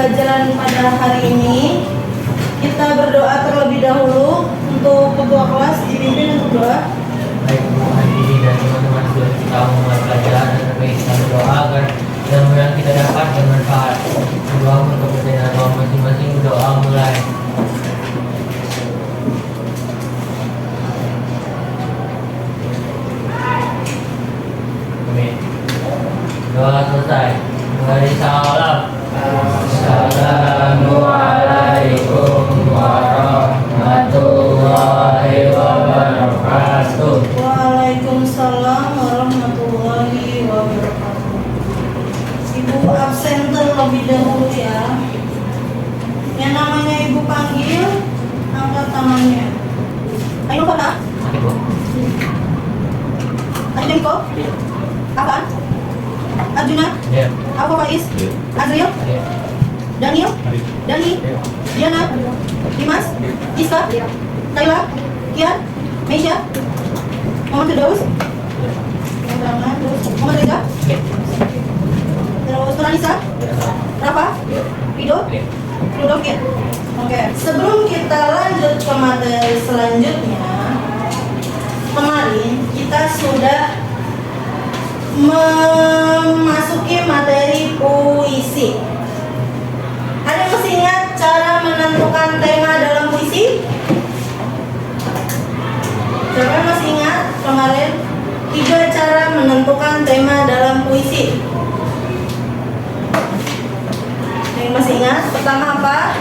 pembelajaran pada hari ini. Kita berdoa terlebih dahulu untuk ketua kelas, dipimpin untuk doa. Baik Bu Andi dan teman-teman sudah kita mulai belajar, dan baik kita berdoa agar ilmu yang kita dapat bermanfaat. Berdoa untuk kepentingan kaum masing-masing. Doa mulai. Amin. Doa selesai. Mari salam. Assalamualaikum warahmatullahi wabarakatuh. Waalaikumsalam warahmatullahi wabarakatuh. Ibu absen terlebih dahulu ya. Yang namanya ibu panggil, angkat tangannya. Ayo kota. Oke Bu. Ayo kok. Apaan? Arjuna? Ya. Apa Faiz? Azril? Ya. Daniel? Dani? Diana? Dimas? Iska? Kayla? Kian? Meisha? Muhammad Firdaus? Muhammad Reza? Terus Turanisa? Rafa? Rido? Rido Kian? Oke, sebelum kita lanjut ke materi selanjutnya, kemarin kita sudah memasuki materi puisi. Ada yang masih ingat cara menentukan tema dalam puisi? Siapa yang masih ingat kemarin 3 cara menentukan tema dalam puisi? Yang masih ingat? Pertama apa?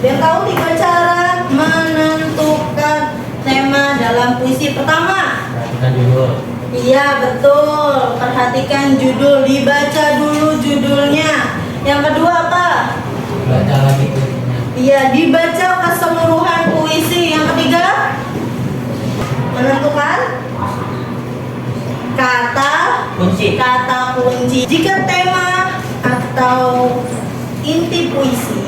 Yang tahu 3 cara menentukan tema dalam puisi? Pertama, Perhatikan judul. iya betul, perhatikan judul, dibaca dulu judulnya. Yang kedua apa? Baca lagi puisinya. Iya, dibaca keseluruhan puisi. Yang ketiga, menentukan kata kunci. Jika tema atau inti puisi,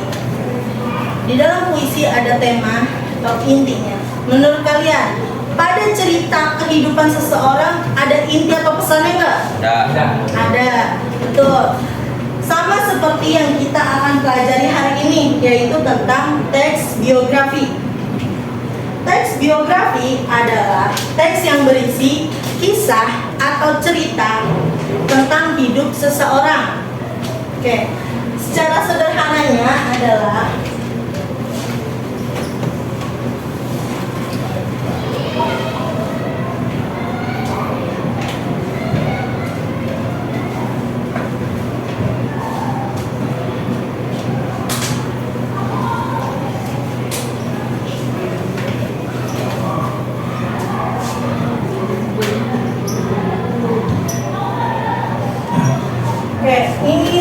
di dalam puisi ada tema atau intinya. Menurut kalian, pada cerita kehidupan seseorang ada inti atau pesannya enggak? Ada, betul. Sama seperti yang kita akan pelajari hari ini, yaitu tentang teks biografi. Teks biografi adalah teks yang berisi kisah atau cerita tentang hidup seseorang. Oke, secara sederhananya adalah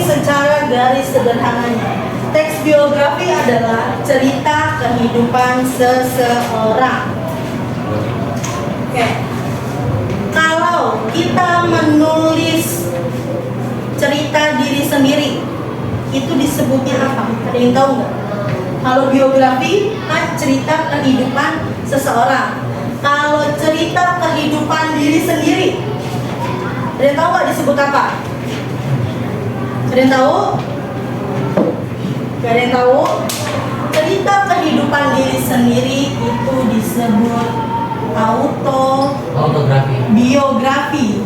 secara garis sederhananya, teks biografi adalah cerita kehidupan seseorang. Oke. Kalau kita menulis cerita diri sendiri, itu disebutnya apa? Ada yang tahu nggak? Kalau biografi kan cerita kehidupan seseorang. Kalau cerita kehidupan diri sendiri, ada yang tahu nggak disebut apa? Ada yang tahu? Gak ada yang tahu? Cerita kehidupan diri sendiri itu disebut autobiografi. Biografi.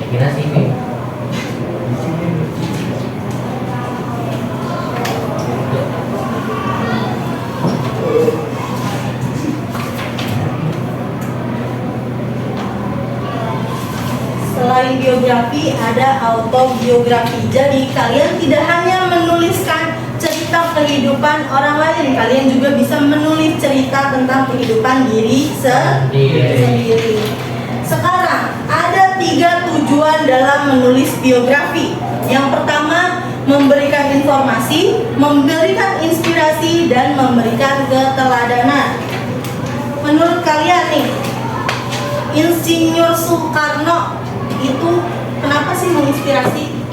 Kira sini. Selain biografi ada autobiografi. Jadi kalian tidak hanya menuliskan cerita kehidupan orang lain, kalian juga bisa menulis cerita tentang kehidupan diri sendiri. Sekarang ada 3 tujuan dalam menulis biografi. Yang pertama, memberikan informasi, memberikan inspirasi, dan memberikan keteladanan. Menurut kalian nih, Insinyur Soekarno itu kenapa sih menginspirasi?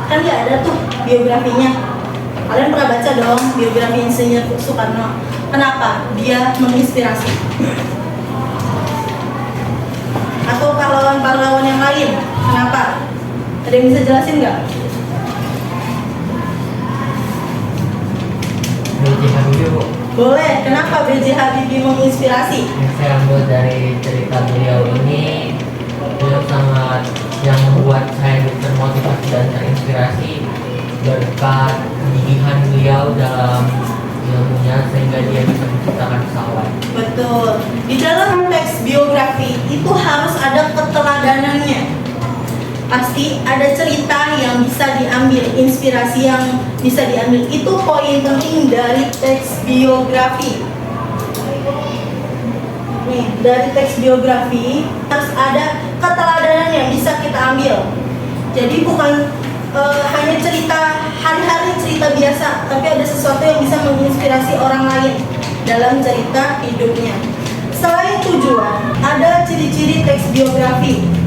Kan dia ada tuh biografinya. Kalian pernah baca dong biografi Insinyur Soekarno. Kenapa dia menginspirasi? yang bisa jelasin nggak? B.J. Habibie, Bu. Boleh. Kenapa B.J. Habibie menginspirasi? Yang saya ambil dari cerita beliau ini, beliau sangat yang membuat saya termotivasi dan terinspirasi berkat kegigihan beliau dalam ilmunya sehingga dia bisa menciptakan pesawat. Betul. Di dalam teks biografi itu harus ada keteladanannya. Pasti ada cerita yang bisa diambil, inspirasi yang bisa diambil. Itu poin penting dari teks biografi. Nih, dari teks biografi harus ada keteladanan yang bisa kita ambil. Jadi bukan hanya cerita hari-hari, cerita biasa, tapi ada sesuatu yang bisa menginspirasi orang lain dalam cerita hidupnya. Selain tujuan, ada ciri-ciri teks biografi.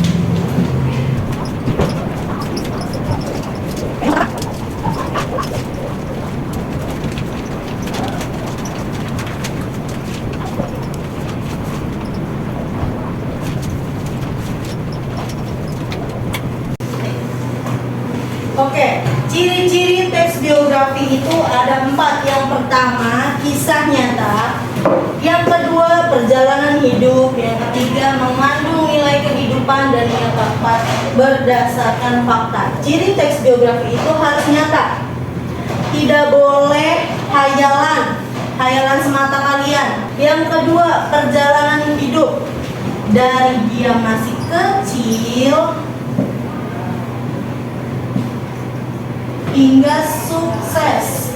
Oke, ciri-ciri teks biografi itu ada 4. Yang pertama, kisah nyata. Yang kedua, perjalanan hidup. Yang ketiga, mengandung nilai kehidupan. Dan yang keempat, berdasarkan fakta. Ciri teks biografi itu harus nyata. Tidak boleh hayalan semata kalian. Yang kedua, perjalanan hidup. Dari dia masih kecil hingga sukses,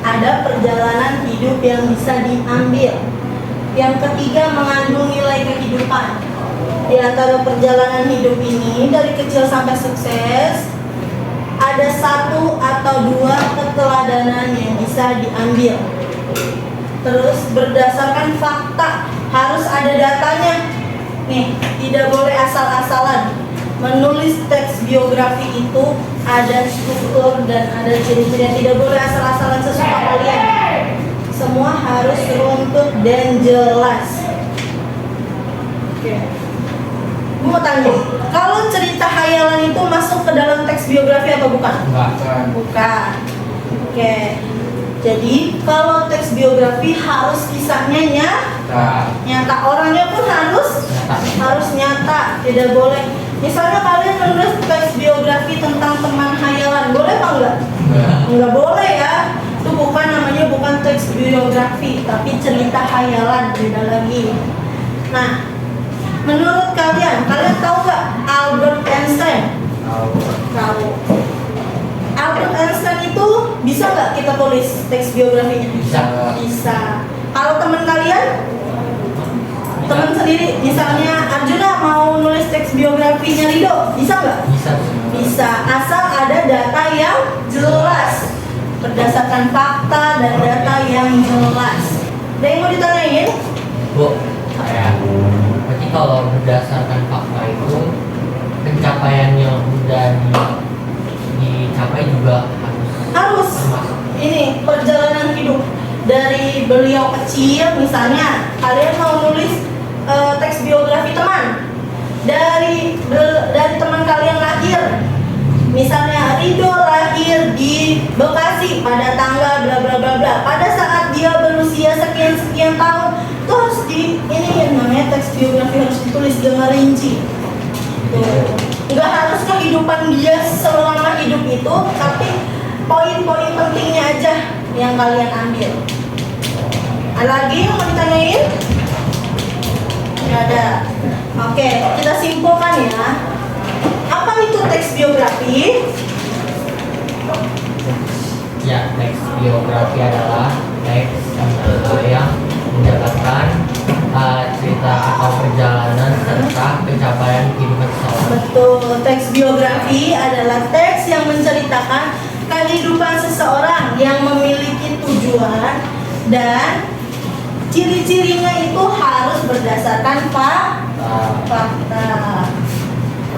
ada perjalanan hidup yang bisa diambil. Yang ketiga, mengandung nilai kehidupan. Di antara perjalanan hidup ini dari kecil sampai sukses, ada 1 atau 2 keteladanan yang bisa diambil. Terus berdasarkan fakta, harus ada datanya. Nih, tidak boleh asal-asalan. Menulis teks biografi itu ada struktur dan ada ciri-ciri. Tidak boleh asal-asalan sesuka kalian. Semua harus runtut dan jelas. Oke. Gue mau tanya, kalau cerita hayalan itu masuk ke dalam teks biografi atau bukan? Bukan. Oke. Jadi kalau teks biografi harus kisahnya nyata. Orangnya pun harus nyata. Tidak boleh. Misalnya kalian menulis teks biografi tentang teman hayalan, boleh apa enggak? Enggak boleh ya. Itu bukan teks biografi, tapi cerita hayalan, beda lagi. Nah, menurut kalian tahu nggak Albert Einstein? Tahu. Albert Einstein itu bisa nggak kita tulis teks biografinya? Bisa. Kalau teman kalian? Teman sendiri, misalnya Arjuna mau nulis teks biografinya Rido, bisa nggak? Bisa, asal ada data yang jelas, berdasarkan fakta dan data yang jelas. Ada yang mau ditanyain? Bu, berarti kalau berdasarkan fakta itu pencapaian yang udah dicapai juga harus termasuk. Ini perjalanan hidup dari beliau kecil, misalnya kalian mau nulis teks biografi teman dari teman kalian lahir, misalnya Rido lahir di Bekasi pada tanggal bla bla bla bla, pada saat dia berusia sekian tahun, itu harus ini yang namanya teks biografi harus ditulis dengan rinci. Nggak harus kehidupan dia selama hidup itu, tapi poin-poin pentingnya aja yang kalian ambil. Ada lagi yang mau ditanyain? Nggak ada. Oke, kita simpulkan ya. Apa itu teks biografi? Ya, teks biografi adalah teks yang menjabarkan cerita atau perjalanan serta pencapaian kehidupan seseorang. Betul, teks biografi adalah teks yang menceritakan kehidupan seseorang yang memiliki tujuan dan ciri-cirinya itu harus berdasarkan fakta.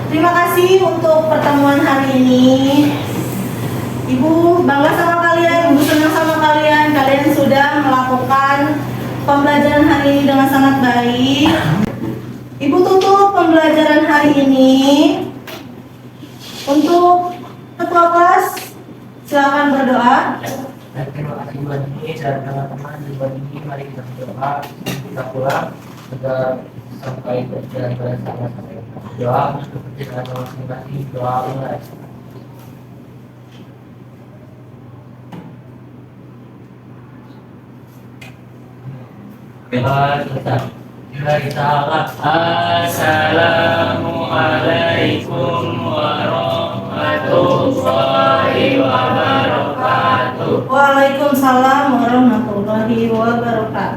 Terima kasih untuk pertemuan hari ini. Ibu bangga sama kalian, Ibu senang sama kalian. Kalian sudah melakukan pembelajaran hari ini dengan sangat baik. Ibu tutup pembelajaran hari ini Untuk ketua kelas, silakan berdoa. Dan terima kasih buat ini dan teman-teman di buat ini, mari kita berdoa, kita pulang agar sampai berjalan bersama-sama. Doa untuk perjalanan masing-masing, doa mulai. Assalamualaikum warahmatullahi wabarakatuh. Waalaikumsalam warahmatullahi wabarakatuh.